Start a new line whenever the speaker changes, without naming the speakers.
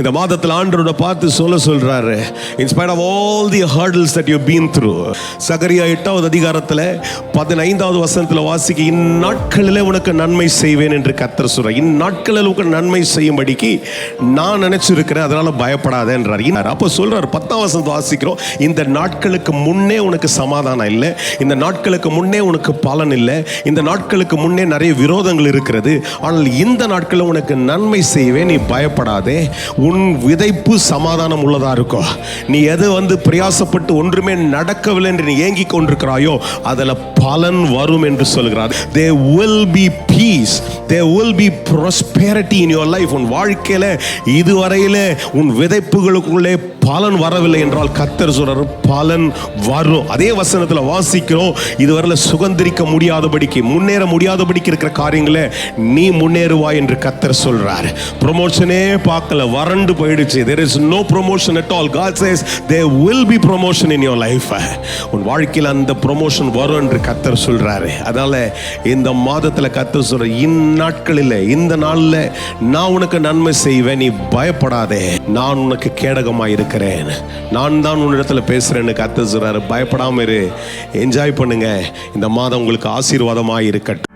இந்த மாதத்தில் ஆண்டவரோட பார்த்து சொல்றாரு, in spite of all the hurdles that you've been through. சகரியா 8வது அதிகாரத்தில் 15வது வசனத்தில் வாசிக்க, இந்நாட்களிலே உனக்கு நன்மை செய்வேன் என்று கர்த்தர் சொல்றார். இந்நாட்களில் உனக்கு நன்மை செய்யும்படிக்கு நான் நினைச்சிருக்கிறேன், அதனால பயப்படாத என்றார். அப்போ சொல்றாரு 10ஆம் வசனத்தை வாசிக்கிறோம், இந்த நாட்களுக்கு முன்னே உனக்கு சமாதானம் இல்லை, இந்த நாட்களுக்கு முன்னே உனக்கு பலன் இல்லை, இந்த நாட்களுக்கு முன்னே நிறைய விரோதங்கள் இருக்கிறது, ஆனால் இந்த நாட்களில் உனக்கு நன்மை செய்வேன், நீ பயப்படாதே. உன் விதைப்பு சமாதானம் உள்ளதா இருக்கும். நீ எது பிரயாசப்பட்டு ஒன்றுமே நடக்கவில்லை என்று நீ ஏங்கிக் கொண்டிருக்கிறாயோ அதில் பலன் வரும் என்று சொல்கிறார். There will be peace, there will be prosperity in your life. உன் வாழ்க்கையில இதுவரையில உன் விதைப்புகளுக்குள்ளே பலன் வரவில்லை என்றால் கர்த்தர் சொல்றாரு, பலன் வரும். அதே வசனத்தில் வாசிக்கிறோம், இதுவரையில சுதந்திரிக்க முடியாதபடிக்கு, முன்னேற முடியாதபடிக்கு இருக்கிற காரியங்களை நீ முன்னேறுவாய் என்று கர்த்தர் சொல்றார். ப்ரொமோஷனே பார்க்கல, வறண்டு போயிடுச்சு. There is no promotion at all. God says there will be promotion in your life. உன் வாழ்க்கையில் அந்த ப்ரொமோஷன் வரும் என்று கர்த்தர் சொல்றாரு. அதனால இந்த மாதத்தில் கர்த்தர் சொல்ற, இந்நாட்களில் இந்த நாளில் நான் உனக்கு நன்மை செய்வேன், நீ பயப்படாதே, நான் உனக்கு கேடகமாக இருக்கிறேன், நான் தான் உன்னிடத்துல பேசுறேன்னு கர்த்தர் சொல்றாரு. பயப்படாம இரு, என்ஜாய் பண்ணுங்க. இந்த மாதம் உங்களுக்கு ஆசீர்வாதமாக இருக்கட்டும்.